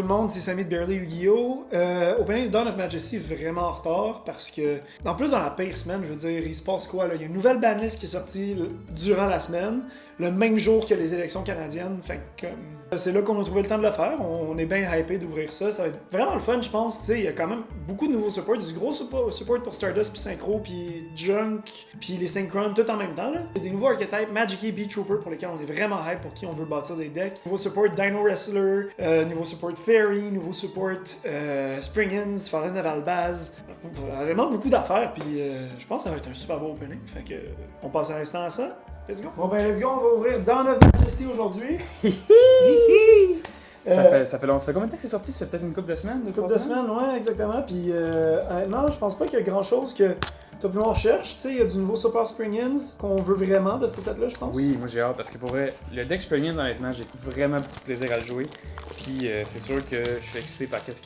tout le monde, c'est Samy de Barely Yu-Gi-Oh! Opening de Dawn of Majesty est vraiment en retard parce que, en plus dans la pire semaine, je veux dire, il se passe quoi là? Il y a une nouvelle banlist qui est sortie durant la semaine, le même jour que les élections canadiennes, fait que c'est là qu'on a trouvé le temps de le faire, on est bien hypé d'ouvrir ça, ça va être vraiment le fun je pense, tu sais, il y a quand même beaucoup de nouveaux supports, du gros support pour Stardust puis Synchro puis Junk puis les Synchron tout en même temps là. Il y a des nouveaux archetypes, Magic Beat Trooper pour lesquels on est vraiment hype pour qui on veut bâtir des decks, nouveau support Dino Wrestler, nouveau support Fairy, nouveau support Spring-Ins, Fallen of Albaz, vraiment beaucoup d'affaires puis je pense que ça va être un super beau opening, fait que on passe à l'instant à ça. Let's go. Bon ben let's go, on va ouvrir Dawn of Majesty aujourd'hui. Ça fait longtemps. Ça fait combien de temps que c'est sorti? Ça fait peut-être une couple de semaines? Une couple de semaines, ouais, exactement. Puis honnêtement, je pense pas qu'il y a grand chose que toi plus on cherche. Tu sais, il y a du nouveau Super Spring-Ins qu'on veut vraiment de ce set-là, je pense. Oui, moi j'ai hâte parce que pour vrai, le deck Spring-Ins, honnêtement, j'ai vraiment beaucoup de plaisir à le jouer. Puis c'est sûr que je suis excité par qu'est-ce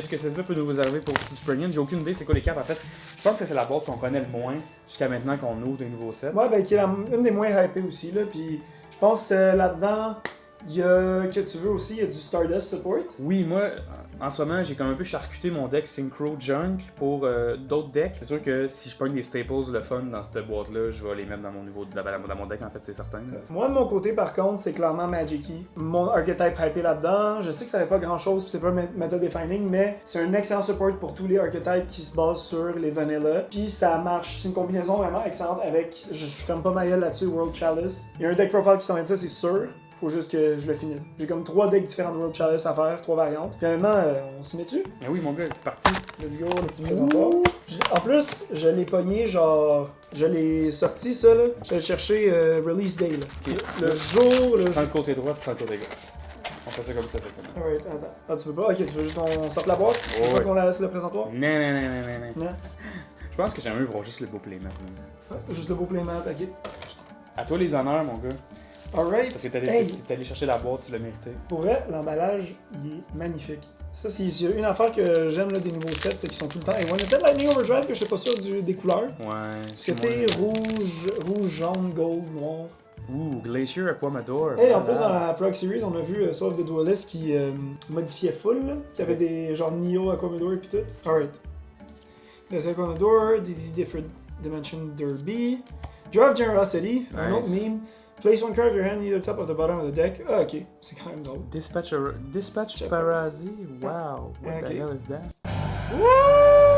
que ce set-là peut nous réserver pour du Spring-Ins. J'ai aucune idée c'est quoi les cartes en fait. Je pense que c'est la boîte qu'on connaît le moins jusqu'à maintenant qu'on ouvre des nouveaux sets. Ouais, ben qui est une des moins hypées aussi, là. Puis je pense là-dedans. Il y a, que tu veux aussi, il y a du Stardust Support. Oui, moi, en ce moment, j'ai comme un peu charcuté mon deck Synchro Junk pour d'autres decks. C'est sûr que si je pogne des staples, le fun dans cette boîte-là, je vais les mettre dans mon niveau dans mon deck, en fait, c'est certain. Moi, de mon côté, par contre, c'est clairement Magic-Key. Mon archetype hypé là-dedans, je sais que ça fait pas grand-chose, puis c'est pas meta defining, mais c'est un excellent support pour tous les archetypes qui se basent sur les vanilla. Puis ça marche, c'est une combinaison vraiment excellente avec, je ferme pas ma gueule là-dessus, World Chalice. Il y a un deck profile qui s'en vient de ça, c'est sûr. Faut juste que je le finisse. J'ai comme 3 decks différents de World Chalice à faire, 3 variantes. Puis honnêtement, on s'y met dessus. Ah oui, mon gars, c'est parti. Let's go, le petit présentoir. En plus, je l'ai pogné, genre. Je l'ai sorti, ça, là. Je l'ai cherché Release Day, là. Okay. Le jour. Je prends le côté droit, tu prends le côté gauche. On fait ça comme ça cette semaine. Alright, attends. Ah, tu veux pas? Ok, tu veux juste qu'on sorte la boîte? Tu veux Ouais. pas qu'on la laisse le présentoir? Non. Non. Je pense que j'aimerais voir juste le beau playmat. Juste le beau playmat, ok. À toi les honneurs, mon gars. Alright. Parce que t'es allé chercher la boîte, tu l'as mérité. Pour vrai, l'emballage, il est magnifique. Ça, s'il y a une affaire que j'aime là, des nouveaux sets, c'est qu'ils sont tout le temps. Et on a peut-être Lightning Overdrive que je suis pas sûr des couleurs. Ouais. Parce que tu sais, rouge, jaune, gold, noir. Ouh, Glacier Aquamador. Et en plus, dans la Prog Series, on a vu Soul of the Duelist qui modifiait full, là, qui avait des genre Neo Aquamador et puis tout. Alright. Glacier Aquamador, DD Different Dimension Derby. Draw of Generosity, un autre meme. Place one card of your hand either top or the bottom of the deck. Ah, ok. C'est quand même drôle. Dispatch Parasi. Wow. What the hell is that?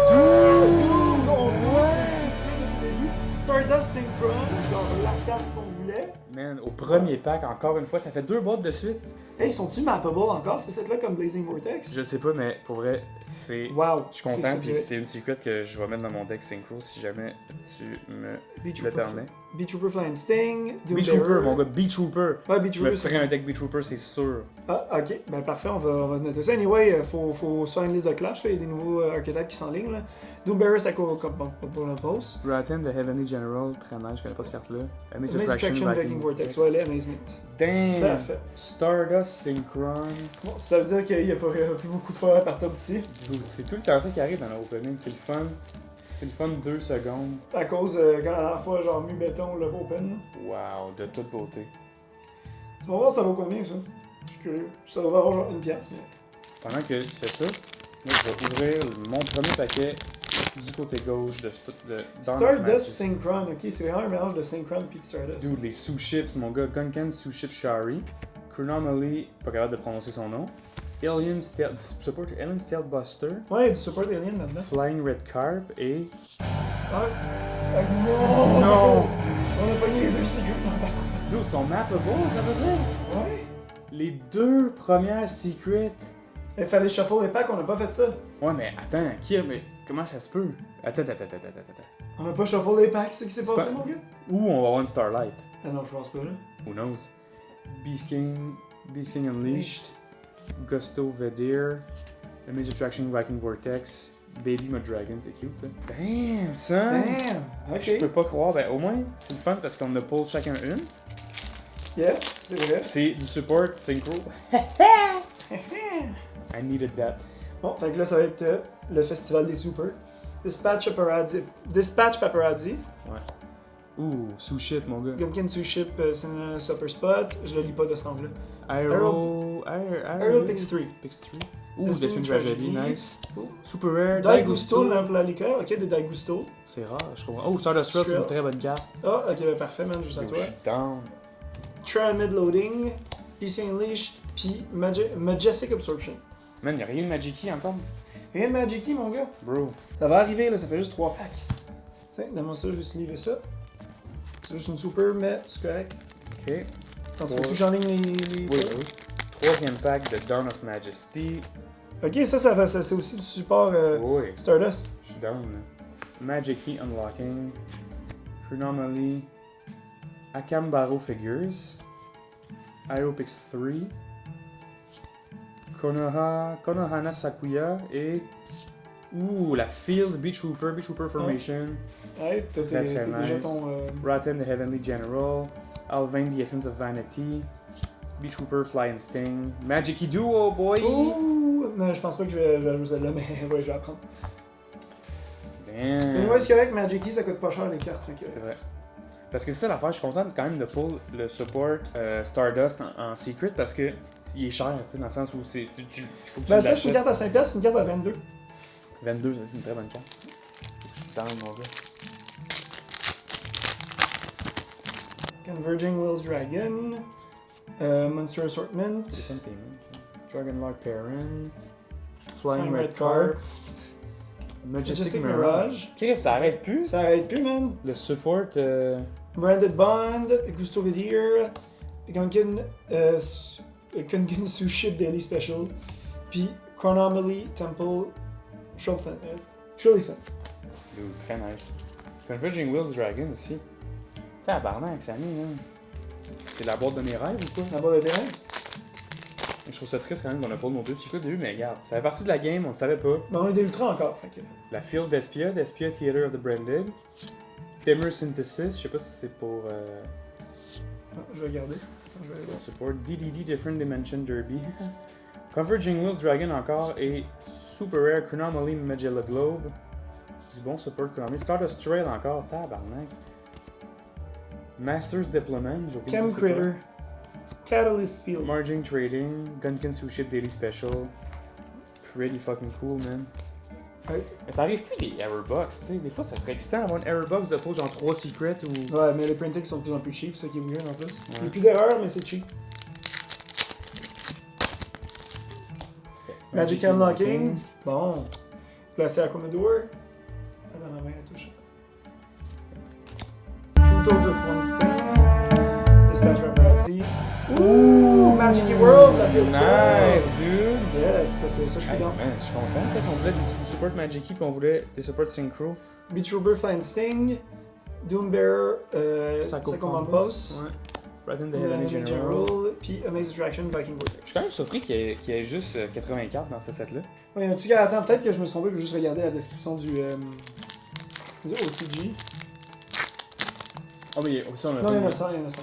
Dude, on voit ici depuis le début. Stardust Synchron, genre la carte qu'on voulait. Man, au premier pack, encore une fois, ça fait 2 boîtes de suite. Hey, sont-tu mappable encore, ces sets-là, comme Blazing Vortex? Je sais pas, mais pour vrai, c'est. Wow. Je suis content, puis c'est une secret que je vais mettre dans mon deck Synchro si jamais tu me le permets. Beat-Trooper Flying Sting, Beat-Trooper, mon gars, Beat-Trooper. Ouais, Je Beat-Trooper. me ferai un deck Beat-Trooper, c'est sûr. Ah, ok. Ben parfait, on va noter ça. Anyway, faut se faire une liste de clash, là. Il y a des nouveaux archetypes qui s'enlignent, là. Doombearer, ça court pour la pause. Rotten, The Heavenly General, très nice, je connais pas cette carte-là. Amaze Attraction, Viking Vortex. Ouais, les Amazement. Damn! Parfait. Stardust Synchron. Bon, ça veut dire qu'il n'y a pas plus beaucoup de fois à partir d'ici. C'est tout le temps ça qui arrive dans l'opening, c'est le fun. C'est le fun 2 secondes. À cause, quand la dernière fois, genre, mu béton, le open. Wow, de toute beauté. Tu vas voir, ça vaut combien, ça? Je suis curieux. Ça va avoir genre une pièce, mais. Pendant que tu fais ça, moi, je vais ouvrir mon premier paquet du côté gauche de Stardust Synchron, ok, c'est vraiment un mélange de Synchron et de Stardust. Dude, les sous-chips, mon gars, Gunkan Sous-Chip Shari, Chronomaly, pas capable de prononcer son nom, Alien Stealth, support Alien Stealth Buster, Ouais, il y a du support alien là-dedans. Flying Red Carp et. Ah, non! Non! On a pogné les deux secrets en bas. Dude, sont mappable, ça veut dire? Ouais? Les 2 premières secrets. Il fallait shuffle les packs, on n'a pas fait ça. Ouais, mais attends, mais comment ça se peut? Attends. On n'a pas shuffle les packs, c'est ce qui s'est passé, pas- mon gars? Ou on va avoir une Starlight. Ah non, je pense pas, là. Who knows? Beast King Unleashed, Gusto Vedir, Image Attraction Viking Vortex, Baby My Dragon, c'est cute ça. Damn, son! Damn! Je Ok. peux pas croire, ben au moins c'est le fun parce qu'on a pull chacun une. Yeah, c'est vrai. C'est du support synchro. I needed that. Bon, fait que là, ça va être le festival des super. Dispatch Paparazzi. Ouais. Ouh, sous-ship, mon gars. Gunkin Suship, c'est un Super Spot. Je le lis pas de cet angle-là. Aeropix 3. Pix 3. Ouh, Desmond Desmond Tragedy, Tragedy. nice. Oh. Super Rare, Daigusto, la liqueur. Ok, des Daigusto. C'est rare, je comprends. Oh, Stardust Trail, c'est une très bonne carte. Ah, ok, ben parfait, man, juste à Yo, toi. je suis down. Try Loading, PC Unleashed, puis Majestic Absorption. Man, y'a rien de Magic encore. Rien de Magic-y, mon gars. Bro. Ça va arriver, là, ça fait juste 3 packs. Tiens, donne-moi ça, je vais sleever ça. C'est juste une super, mais c'est correct. Ok. Quand tu veux que j'enligne les Oui, oui. Troisième pack de Dawn of Majesty. Ok, ça c'est aussi du support Oui. Stardust. Je suis down, là. Magic Key Unlocking. Chronomaly. Akambaro Figures. Aeropix 3. Konohana Sakuya et. Ouh, la Field Beach Trooper Formation. Ouais, t'as Très, déjà nice. ton. Rotten the Heavenly General. Alvain the Essence of Vanity. Beach Trooper Fly and Sting. Magic Duo, boy! Ouh! Non, je pense pas que je vais jouer celle-là, mais ouais, je vais apprendre. Damn! Mais ouais, c'est correct, Magic Key, ça coûte pas cher les cartes. C'est vrai. Parce que c'est ça l'affaire, je suis content quand même de pull le support Stardust en secret parce que il est cher, tu sais, dans le sens où il faut que tu Ben, ça, c'est une l'achètes. carte à 5$, c'est une carte à 22$. 22, c'est une très bonne carte. Je suis down, mon gars. Converging Wills Dragon. Monster Assortment. C'est ça, t'es Dragonlock Parent. Flying Red Carp. Carp. Majestic Mirage. Chris, ça arrête plus. Ça arrête plus, man. Le support. Branded Bond, Gusto Vidir, Gunkin Suship Daily Special, puis Chronomaly Temple Trilithan. Dude, très nice. Converging Wheels Dragon aussi. Tabarnak, ça mis, hein. C'est la boîte de mes rêves ou quoi? La barre de terrain. Je trouve ça triste quand même qu'on a pas nos deux cycles au début, mais regarde, ça fait partie de la game, on le savait pas. Mais on est des ultras encore, fait que. La Field d'Espia Theater of the Branded. Dimmer Synthesis, je sais pas si c'est pour Ah, je vais regarder. Attends, je vais aller le voir. support. DDD Different Dimension Derby. Converging Wheels Dragon encore et Super Rare Chronomaly Magella Globe. Du bon support Chronomaly. Stardust Trail encore, tabarnak. Masters Deployment, j'ai oublié Chem c'est quoi. Critter. Catalyst Field. Margin Trading, Gunkin Suship Daily Special. Pretty fucking cool, man. Ouais. Mais ça arrive plus les error box, tu sais. Des fois, ça serait excitant d'avoir une error box de pause genre 3 secrets ou. Ouais, mais les printings sont de plus en plus cheap, c'est ça qui est weird en plus. Il y Ouais. a plus d'erreurs, mais c'est cheap. Magic Unlocking. Bon. Placé à Commodore. Attends, ma main elle touche. Two Toads with One Sting. Dispatch Paparazzi. Ouh! Magic World, la Field Nice, Spell. dude! Yes, ça, je suis Hey, dans. man, je suis content. Qu'est-ce qu'on voulait des support Magic puis on voulait des support Synchro. Beach Trooper Flying Sting. Doombearer, Psycho Post. Ouais. Rotten the Heavenly Heavenly General. General. Puis Amaze Attraction Viking Je suis Vortex. quand même surpris qu'il y ait juste 80 cartes dans ce set-là. Ouais, en tout cas, attends, peut-être que je me suis trompé, je vais juste regarder la description du OCG. Ah oui, aussi on a. Non, il y en a 100, il y en a 100.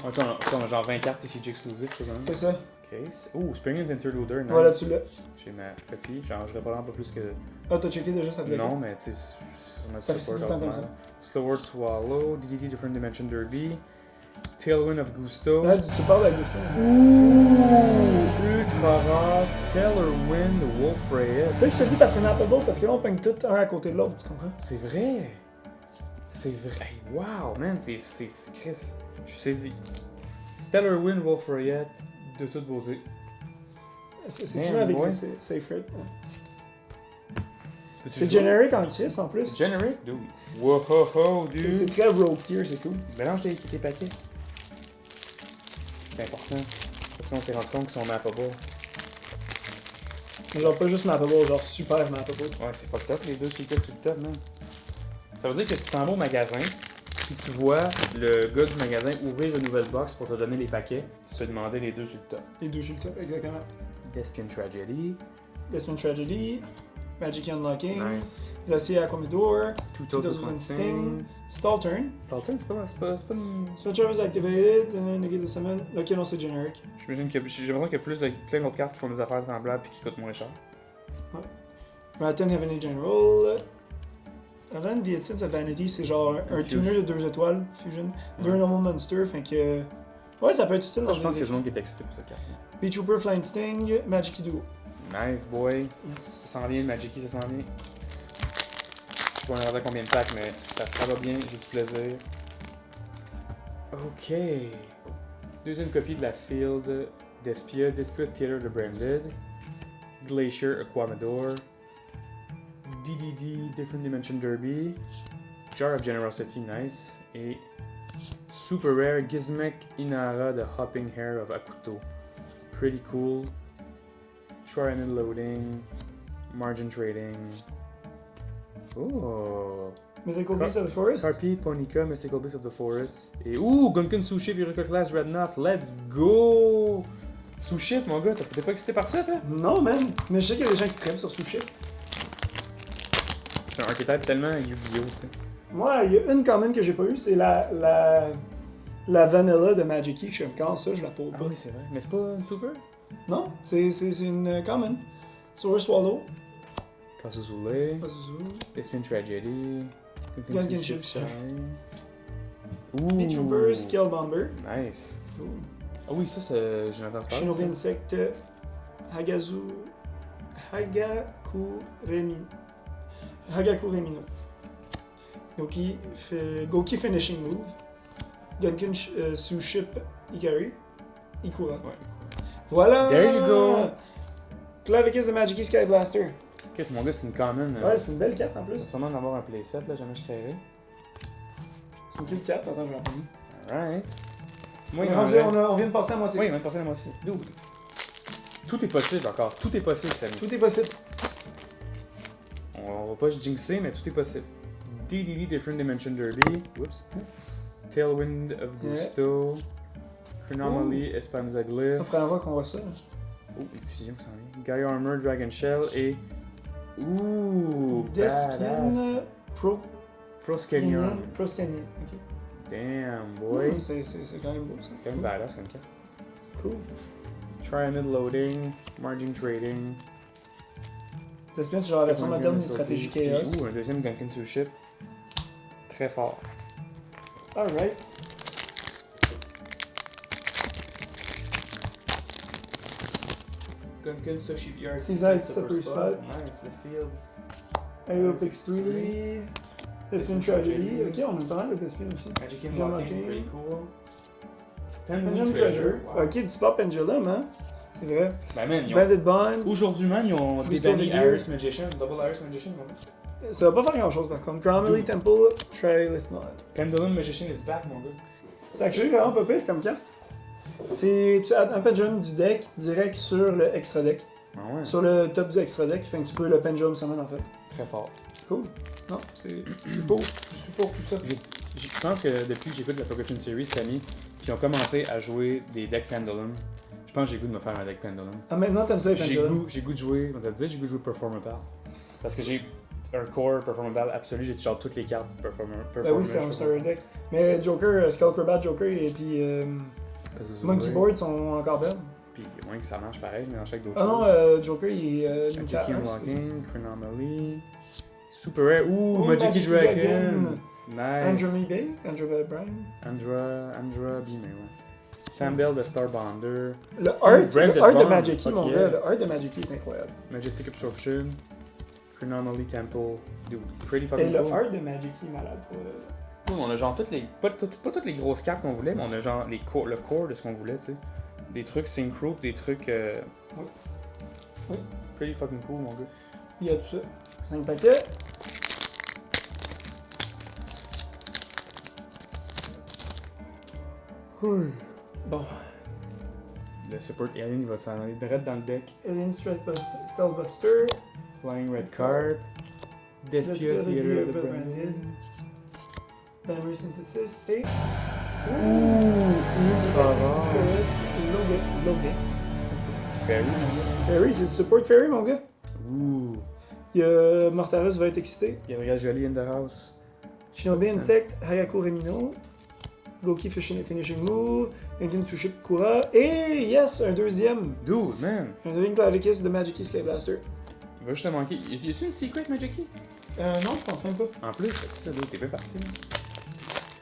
On a genre 20 cartes TCG exclusives, chose comme ça. C'est ça. Case. Oh, Springins Interluder, nice. Voilà, tu l'as. J'ai ma copie, genre je reprends pas plus que. Ah, t'as checké déjà, ça te l'a Non, mais tu sais, on a Ça fait support tout le temps comme ordinaire. Slowword Swallow, DDD Different Dimension Derby, Tailwind of Gusto. Ah, tu parles avec Gusto. Ouh! Ultra rare, Stellar Wind, Wolf Reyes. C'est ça que je te dis parce que c'est nappable, parce que là on peigne tout un à côté de l'autre, tu comprends? C'est vrai! C'est vrai! Hey, wow, man, c'est Chris. Je suis saisi. Stellar Wind, Wolf Reyes, de toute beauté. C'est Man, ça avec ouais. les Safe Rate. Tu peux-tu C'est jouer? generic en Chris en plus. Generic? Dude. Wow, ho, ho, C'est dude. très rogue tier, c'est cool. Mélange tes paquets. C'est important. Parce qu'on s'est rendu compte qu'ils sont mappable. Genre pas juste mappable, genre super mappable. Ouais, c'est fucked up les deux secrets sur le top, man. Ça veut dire que tu t'en vas au magasin, puis tu vois le gars du magasin ouvrir une nouvelle box pour te donner les paquets, tu vas demander les deux sur le top. Les deux sur le top, exactement. Despian Tragedy. Desmond Tragedy, Magic Unlocking, Nice. Glacier à Commodore, Two Two Toes Toes of with Sting. Sting, Stall Turn, Stalter, c'est pas une... Spell is activated, Negate the Summon. Ok, non, c'est generic. J'imagine que j'ai l'impression qu'il y a plus de plein d'autres cartes qui font des affaires semblables puis qui coûtent moins cher. Rotten Heavenly General, Avant The Essence of Vanity, c'est genre un Fusion. tuner de 2 étoiles, Fusion, 2 Normal Monster, fait que... Ouais, ça peut être utile Ça, dans je pense qu'il y a des du monde qui est excité pour cette carte. Beach Trooper, Flying Sting, Magic Duo. Nice boy. Yes. Ça s'en vient, Magiki, ça s'en vient. Je sais pas regarder combien de packs, mais ça va bien, j'ai du plaisir. Ok. Deuxième copie de la Field Despia Theater de Branded. Glacier Aquamador. DDD Different Dimension Derby. Jar of Generosity, nice. Et Super Rare Gizmek Inara de Hopping Hair of Akuto. Pretty cool. Trianid Loading. Margin Trading. Oh. Mythical Beast of the Forest. Harpy, Ponica, Mystical Beast of the Forest. Et Gunkan Sushi, Viruka Class, Redknoth, let's go! Sushi, mon gars, t'es pas excité par ça, toi? Non, man. Mais je sais qu'il y a des gens qui trippent sur Sushi. C'est un archétype tellement Yu-Gi-Oh, tu sais. Moi, il y a une common que j'ai pas eue, c'est la Vanilla de Magic Key. Je suis encore ça, je la pose Ah pas. oui, c'est vrai. Mais c'est pas une super? Non, c'est une common. Sur Swallow. Pasuzule, Pas sous. Thespian Tragedy, Gunkan Ship Shine. Beach Trooper, Scale Bomber. Nice. Cool. Ah oui, ça, c'est... J'ai entendu parler de Shinobi ça. Insect, Hagaku Remino. Goki Finishing Move. Gunkan Suship Ikari. Ikura. Ouais. Voilà! There you go. Clavicus de Magic Sky Blaster. Qu'est-ce mon gars, c'est une common. Ouais, c'est une belle carte en Je vais plus. sûrement en avoir un playset, là, jamais je créerai. C'est une cube carte, attends, je vais en prendre. Alright. Moi, On, il est m'en rendu- reste- on vient de passer à moitié. Oui, il vient de passer la moitié. Dude. Tout est possible encore. Tout est possible, Samy. Tout est possible. On va pas se jinxer, mais tout est possible. DDD Different Dimension Derby. Whoops. Tailwind of Yeah. Gusto. Chronomaly Espanza La Glyph. première fois qu'on voit ça. Oh, une fusion qui s'en vient. Gaia Armor Dragon Shell et. Ouh! Despian Badass. Proscanium. Proscanium. Ok. Damn, boy. C'est quand même beau ça. C'est quand même badass comme carte. C'est cool. Triamid Loading. Margin Trading. Despian, c'est genre la version moderne du stratégie Chaos. Ouh, un deuxième Gunkan Ship. Très fort. Alright. Gunkan Sushi VR. Seaside Super Spot. Nice, the field. Aeropix 3. Despian Tragedy. Ok, on a pas mal de Despian aussi. Magic J'ai Inlocking, remarqué. pretty cool. Pendulum Treasure. Wow. Ok, du spot Pendulum, hein. C'est vrai. Ben man, ils ont... Banded Bond. Aujourd'hui même, ils ont Crystal débanni Figure. Iris Magician, Double Iris Magician. Ouais. Ça va pas faire grand chose par contre. Chronomaly Temple, Trilithmod. Pendulum Magician is back, mon gars. C'est actually vraiment pas pire comme carte. C'est tu as un pendulum du deck direct sur le extra deck. Ah ouais. Sur le top du extra deck, fait que tu peux le pendulum summon en fait. Très fort. Cool. Non, c'est. Je suis pour tout ça. Je pense que depuis que j'écoute la Pokémon Series, Samy, qui ont commencé à jouer des decks Pendulum, je pense que j'ai goût de me faire un deck Pendulum. Ah, maintenant t'aimes ça les pendulums? J'ai goût de jouer, on t'a dit, j'ai goût de jouer Performer Ball. Parce que j'ai un core Performer Ball absolu, j'ai genre toutes les cartes Performer. Ben oui, c'est un starter deck. Mais Joker, Skullcrobat, Joker et puis Monkey Board sont encore belles. Puis moins que ça marche pareil, mais dans chaque d'autres Ah non, Joker il est Magic Unlocking, Chronomaly, Super Rare, ouh, Oh, Magic Magic Dragon! Dragon. Nice! Andromeda Brine. Andra Beamer, ouais. Sambell de Starbonder, Le art de Bond, Magic Key, fuck mon yeah. gars, le art de Magic Key est incroyable. Majestic Absorption, Chronomaly Temple, dude, pretty Et fucking le cool. art de Magic Key est malade. Cool, on a genre toutes les, pas toutes les grosses cartes qu'on voulait, mais on a genre le core de ce qu'on voulait, tu sais. Des trucs synchro, des trucs. Oui. Oui. Pretty fucking cool, mon gars. Il y a tout ça. 5 paquets. Bon. Le support alien, il va s'en aller direct dans le deck. Alien Stealthbuster. Flying Red Carp. Despia Theater of the Branded. Dimer Synthesis. Et. Ultra rare. Spirit. Logan. Fairy, mon gars. Fairy, c'est du support Fairy, mon gars. Ouh. Il y a Mortarus va être excité. Gabriel Jolie in the house. Shinobi Insect, Hayaku Remino. Goki Finishing Move. Gunkan Suship Kura. Et yes, un deuxième. Dude, man. Un deuxième Clavicus de Magic Key Sky Blaster. Il va juste te manquer. Y a-tu une secret Magic Key? Non, je pense même pas. En plus, c'est ça, là, t'es bien parti. Là.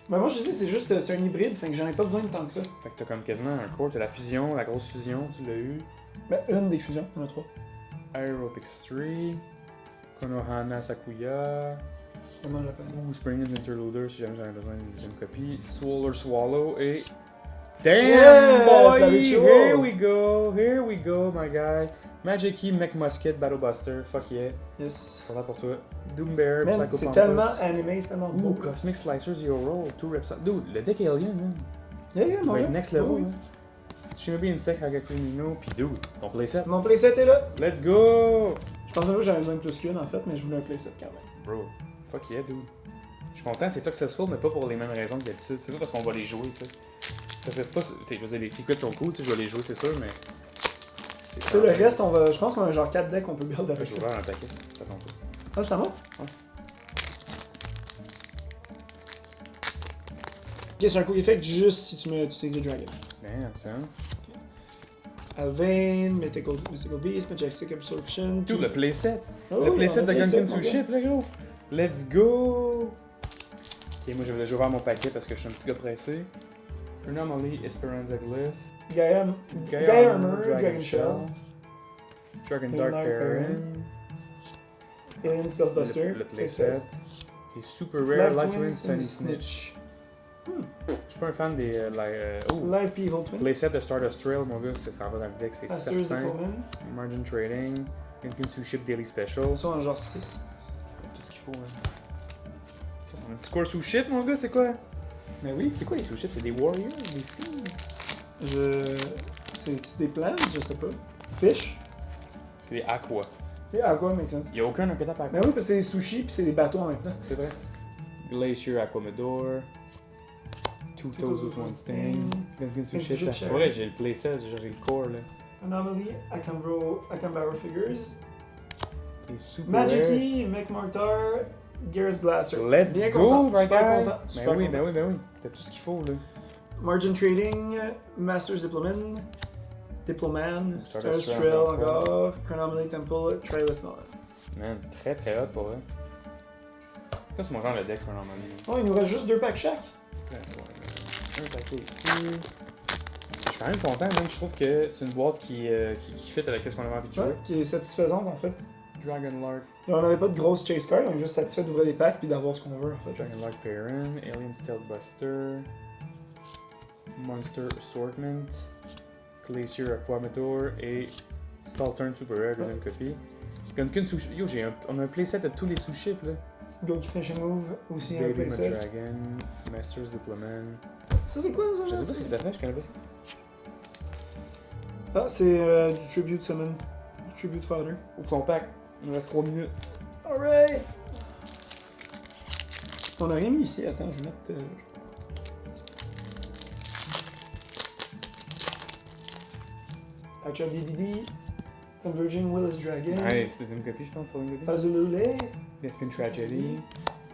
Ben moi je dis c'est juste c'est un hybride, fait que j'en ai pas besoin de tant que ça. Fait que t'as comme quasiment un core, t'as la fusion, la grosse fusion, tu l'as eu. Ben une des fusions, il y en a 3. Aerobics 3, Konohana Sakuya, Ça m'en la peine. ou Spring Interluder si jamais j'en ai besoin d'une deuxième copie, Swoller Swallow et. Yes, Damn la boy! Richo! Here we go, my guy. Magic Key, Mech Musket, Battle Buster, fuck yeah. Yes. Voilà pour toi. Doom Bear, Man, Psycho c'est Pompous. tellement animé, c'est tellement Ouh, beau. Cosmic Slicer Zero Roll, 2 Repside. Dude, le deck Alien, man. Yeah, Il mon va gars. être next level. Oui. Hein. Shinobi Insect, Hagakumino, pis dude, ton playset. Mon playset est là. Let's go! Je pense même pas que j'avais besoin de plus qu'une en fait, mais je voulais un playset quand même. Bro, fuck yeah, dude. Je suis content, c'est successful, mais pas pour les mêmes raisons que d'habitude. C'est pas parce qu'on va les jouer, tu sais. C'est pas. Je veux dire, les secrets sont cool, tu sais, je vais les jouer, c'est sûr, mais. Tu sais, le reste, on va. Je pense qu'on a genre 4 decks qu'on peut build Je avec vais ça. ouvrir un paquet, ça tombe pas. Ah, c'est à moi? Ouais. Ok, c'est un coup effect juste si tu utilises des dragons. Damn, ça. Alvain, Mythical Beast, Majestic Absorption. Dude, le playset! Oh, Le oui, playset on a de playset, Gunkin mon gars. Ship, là, gros! Let's go! Ok, moi je vais ouvrir mon paquet parce que je suis un petit gars pressé. Anomaly, Esperanza Glyph. Gaia Armor, Dragon Shell, Dragon Dark Dark Baron, Baron. and Stealthbuster. Le playset. Et Super Rare, Live Light Twins, Twin, Sunny Snitch. Snitch. Je suis pas un fan des. Live Evil Twin. Playset de Stardust Trail, mon gars, ça va dans le deck, c'est Masters certain. Diploman. Margin Trading, Gunkin Ship Daily Special. Ils sont en genre 6. Tout ce qu'il faut, hein. On a un petit score sous ship, mon gars, c'est quoi? Mais oui, c'est quoi les sous ships? C'est des warriors, des filles? C'est des plans, je sais pas. Fish. C'est des aqua. Et Aqua make sense. Y'a aucun archetype aqua. Mais oui, parce que c'est des sushis pis c'est des bateaux en même temps. C'est vrai. Glacier Aquamador. Two Toes with One Sting. Gunkin sous ship. Ship Share. Ouais, j'ai le playset, j'ai le core là. Anomaly, Akambaro Figures. Les super Magic rare. Key, Mech Mortar, Gears Blaster. Let's Bien go, content, my super guy! content, super Ben oui, content. ben oui, ben oui. T'as tout ce qu'il faut là. Margin Trading, Masters Diploman, Diploman, Stardust Stardust Trail, Trail encore. encore, Chronomaly Temple, Trilithon. Man, très très hot pour vrai. Ça, c'est mon genre de deck pour normalement. Oh, il nous reste juste 2 packs chaque. Un paquet ici. Je suis quand même content, même. Je trouve que c'est une boîte qui fit avec ce qu'on avait envie de jouer. Ouais, qui est satisfaisante en fait. Dragonlark, On n'avait pas de grosse chase card, on est juste satisfait d'ouvrir des packs puis d'avoir ce qu'on veut en fait. Dragonlark Perrin, Alien Stealth Buster, Monster Assortment, Glacier Aquamator et Stalturn Super Rare, deuxième copie. Gunkin Sushi. Yo, on a un playset de tous les sous-ships là. Go Fishing Move, aussi un Baby playset. Dragon, Masters Diploman. Ça c'est quoi ça? Je sais pas si ça fait, je connais pas ça. Ah, c'est du Tribute Summon. Du Tribute Father. Ouvre ton pack, il nous reste 3 minutes. Alright! On a rien mis ici, attends, je vais mettre. Patch of DDD, Converging Willis Dragon, Nice, c'est une copie, je pense, sur une copie. Pazulule, Despin Tragedy.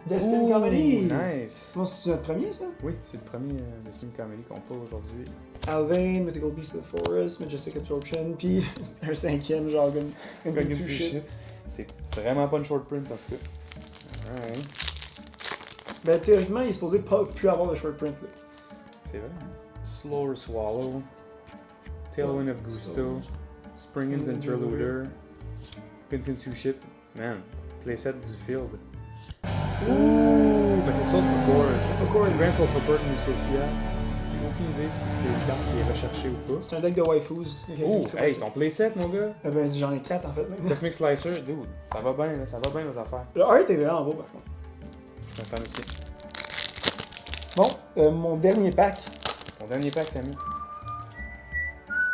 Despin Ooh, Comedy! Nice. Bon, c'est notre premier ça? Oui, c'est le premier Despin Comedy qu'on peut aujourd'hui. Alvain, Mythical Beast of the Forest, Majestic Absorption, puis un cinquième, genre une Gunkin Sushi. Sushi. C'est vraiment pas une short print en tout cas. Alright. Ben, théoriquement, il est supposé pas plus avoir de short print là. C'est vrai. Slower Swallow. Tailwind of Gusto. Springin's Interluder. Gunkin Ship. Man, playset du field. Ouh, mais c'est Sulfur Sulfur Grand Sulfur Core Musecia. Aucune idée si c'est une carte qui est recherchée ou pas. C'est un deck de waifus. Oh, hey, ton playset, mon gars. Ben, j'en ai 4 en fait maintenant. Cosmic Slicer, dude, ça va bien, là, ça va bien nos affaires. Le art est vraiment beau par contre. Je suis un fan aussi. Bon, mon dernier pack. Mon dernier pack, Samy.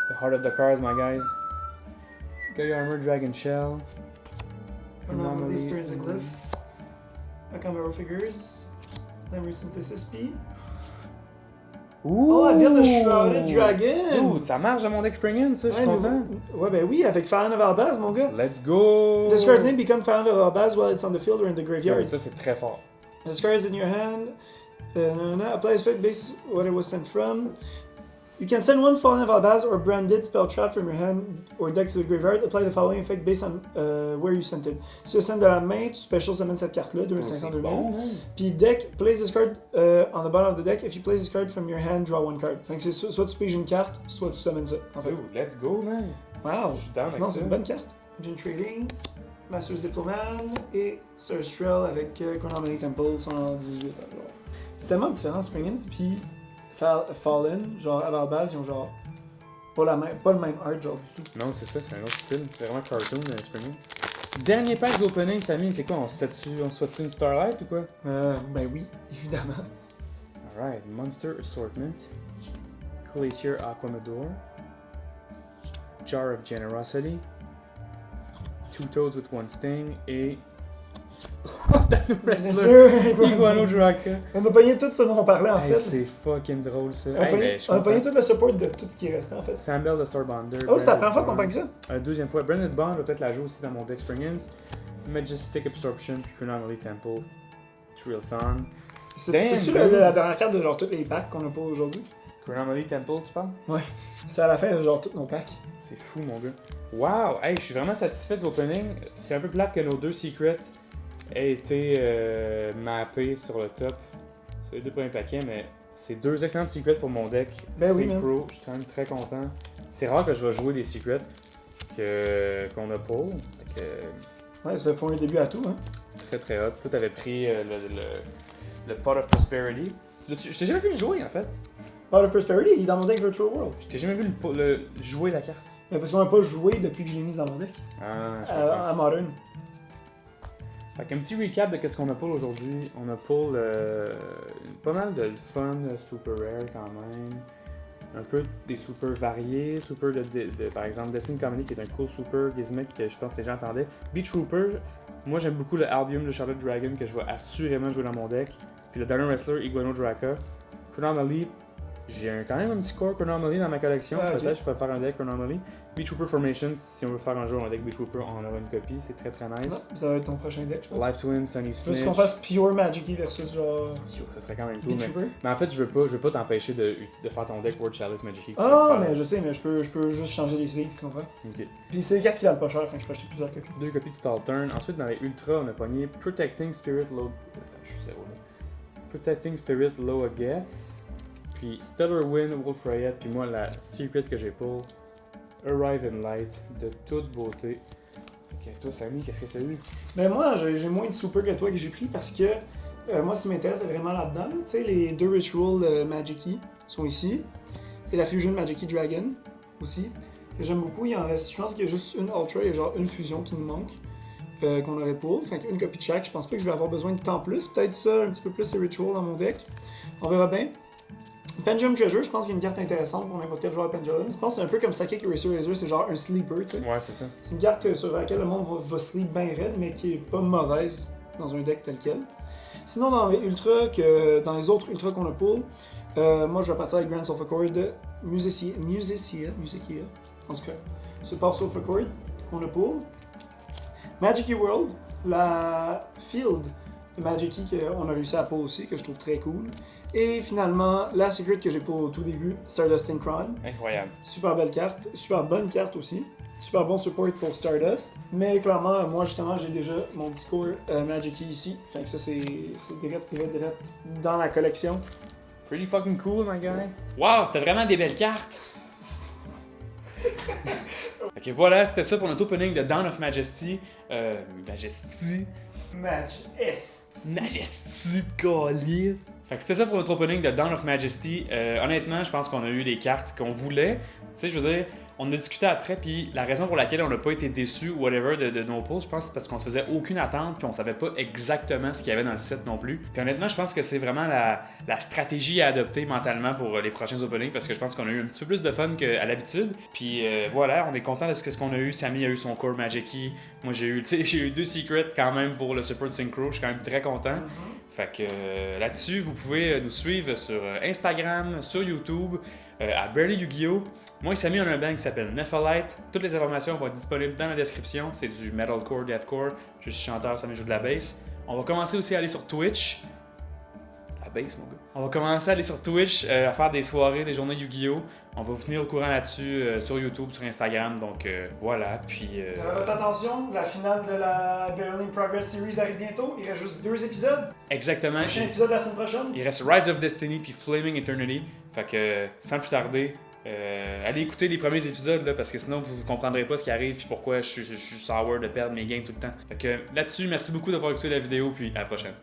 The Heart of the Cards, my guys. Gaia Armor, Dragon Shell. Anomaly, Spirits and Glyph. Akambaro Figures. Memory Synthesis P. Ouh! Oh, elle vient de Shrouded Dragon! Dude, ça marche à mon deck Spring-In, ça, je suis Ouais, content. Ouais, ben oui, avec Fan of Albaz, mon gars. Let's go! This card's name become Fan of Albaz while it's on the field or in the graveyard. Ça, c'est très fort. This card is in your hand. Apply effect based what it was sent from. You can send one Fallen Valdaz or branded spell trap from your hand or deck to the graveyard. Apply the following effect based on where you sent it. Si tu le sends de la main, tu special summon cette carte-là, 2500 2000. Bon, Puis deck, place this card on the bottom of the deck. If you place this card from your hand, draw one card. Fait que c'est soit tu piges une carte, soit tu summons ça. En fait. Dude, let's go, man. Wow. Je suis down avec Non, ça. c'est une bonne carte. Engine Trading, Master's Diploman et Surstrel avec Chronomaly Temple sont en 18 alors. C'est tellement différent, Springins puis Fallen, genre à la base, ils ont genre pas le même art genre du tout. Non, c'est ça, c'est un autre style. C'est vraiment cartoon, Springins. Dernier pack d'opening, Samy, c'est quoi? On se souhaite une Starlight ou quoi? Ben oui, évidemment. Alright, Monster Assortment, Glacier Aquamador, Jar of Generosity, Two Toads with One Sting et. Dino Wrestler, Iguano Draka. On a pogné tout ce dont on parlait en Hey, fait. c'est fucking drôle ça. On a pogné tout le support de tout ce qui est resté en fait. Sambel de Starbonder. Oh, c'est la première fois qu'on pogne ça? Deuxième fois. Branded Bond, je vais peut-être la jouer aussi dans mon deck Springins. Majestic Absorption, puis Chronomaly Temple, Trilthon. C'est-tu la dernière carte de genre tous les packs qu'on a pas aujourd'hui? Chronomaly Temple, tu parles? Ouais. C'est à la fin de genre tous nos packs. C'est fou, mon gars. Wow! Hey, je suis vraiment satisfait du opening. C'est un peu plate que nos deux secrets aient été mappés sur le top. Sur les deux premiers paquets, mais c'est deux excellentes secrets pour mon deck. Ben c'est oui, pro, je suis quand même très content. C'est rare que je vais jouer des secrets qu'on a pas. Fait que, Ouais, ça fait un début à tout, hein. très très hot. Toi, t'avais pris le Pot of Prosperity. Je t'ai jamais vu le jouer en fait. Pot of Prosperity, il est dans mon deck Virtual World. Je t'ai jamais vu le jouer la carte. Mais parce qu'on n'a pas joué depuis que je l'ai mise dans mon deck. Ah, je comprends. À Modern. Fait qu'un petit recap de qu'est-ce qu'on a pull aujourd'hui. On a pull pas mal de fun, super rare quand même. Un peu des super variés. Super par exemple, Desmond Comedy qui est un cool super gizmic que je pense que les gens attendaient. Beach Trooper, moi j'aime beaucoup le Albium de Charlotte Dragon que je vais assurément jouer dans mon deck. Puis le Dino Wrestler, Iguano Draka. Chronomaly, j'ai quand même un petit core Chronomaly dans ma collection. Peut-être je peux faire un deck Chronomaly. Beat Trooper Formation, si on veut faire un jour un deck Beat Trooper, on aura une copie, c'est très très nice. Non, ça va être ton prochain deck, je pense. Life Twin, Sunny Snitch. Juste qu'on fasse Pure Magic versus genre. Yo, ça serait quand même cool. Beat Trooper. Mais en fait, je veux pas t'empêcher de faire ton deck World Chalice Magic. Ah, mais je sais, mais je peux juste changer les sleeves, tu comprends? Ok. Puis c'est les cartes qui valent pas cher, enfin je peux acheter plusieurs copies. Deux copies de Stall Turn. Ensuite, dans les Ultras, on a pogné Protecting Spirit Low. Je sais pas. Protecting Spirit Low Ageth. Puis Stellar Wind, Wolf Riot. Puis moi, la secret que j'ai pour Arrive in Light, de toute beauté. Ok, toi, Samy, qu'est-ce que t'as eu? Mais moi, j'ai moins de super que toi que j'ai pris parce que moi, ce qui m'intéresse, c'est vraiment là-dedans. Tu sais, les deux Ritual Magic-Key sont ici. Et la Fusion Magic-Key Dragon aussi. Que j'aime beaucoup. Il en reste, je pense qu'il y a juste une Ultra et genre une Fusion qui nous manque. Qu'on aurait pour. Fait qu'une copie de chaque. Je pense pas que je vais avoir besoin de temps plus. Peut-être ça, un petit peu plus de Ritual dans mon deck. On verra bien. Pendulum Treasure, je pense qu'il y a une carte intéressante pour n'importe quel joueur Pendulum. Je pense que c'est un peu comme Psychic Eraser Razor, c'est genre un sleeper, tu sais. Ouais, c'est ça. C'est une carte sur laquelle le monde va sleep bien raide, mais qui est pas mauvaise dans un deck tel quel. Sinon, dans les autres ultras qu'on a pull, moi je vais partir avec Grand Sulfur Chord, Musicia, en tout cas, ce Power Sulfur Chord qu'on a pull. Magic World, la Field de Magic qu'on a réussi à pull aussi, que je trouve très cool. Et finalement, la secret que j'ai pour au tout début, Stardust Synchron. Incroyable. Super belle carte, super bonne carte aussi. Super bon support pour Stardust. Mais clairement, moi justement, j'ai déjà mon petit core Magic Key ici. Fait que ça, c'est direct dans la collection. Pretty fucking cool, my guy. Wow, c'était vraiment des belles cartes. Ok, voilà, c'était ça pour notre opening de Dawn of Majesty. Majesty de Collier. Fait que c'était ça pour notre opening de Dawn of Majesty. Honnêtement, je pense qu'on a eu les cartes qu'on voulait. Tu sais, je veux dire, on a discuté après, puis la raison pour laquelle on n'a pas été déçus ou whatever de nos pulls, je pense que c'est parce qu'on se faisait aucune attente, puis on savait pas exactement ce qu'il y avait dans le set non plus. Puis honnêtement, je pense que c'est vraiment la stratégie à adopter mentalement pour les prochains openings, parce que je pense qu'on a eu un petit peu plus de fun qu'à l'habitude. Puis voilà, on est content de ce qu'on a eu. Samy a eu son core Magic Key. Moi, j'ai eu 2 secrets quand même pour le Support Synchro. Je suis quand même très content. Fait que là-dessus, vous pouvez nous suivre sur Instagram, sur YouTube, à Barely Yu-Gi-Oh! Moi et Samy, on a un band qui s'appelle Nephalite. Toutes les informations vont être disponibles dans la description. C'est du metalcore, deathcore. Je suis chanteur, Samy joue de la bass. On va commencer aussi à aller sur Twitch. la base, mon gars. On va commencer à aller sur Twitch, à faire des soirées, des journées Yu-Gi-Oh! On va vous tenir au courant là-dessus sur YouTube, sur Instagram, donc voilà. Puis. Votre attention, la finale de la Barreling Progress Series arrive bientôt. Il reste juste 2 épisodes. Exactement. Prochain épisode la semaine prochaine. Il reste Rise of Destiny puis Flaming Eternity. Fait que, sans plus tarder, allez écouter les premiers épisodes là, parce que sinon vous comprendrez pas ce qui arrive puis pourquoi je suis sour de perdre mes games tout le temps. Fait que là-dessus, merci beaucoup d'avoir écouté la vidéo puis à la prochaine.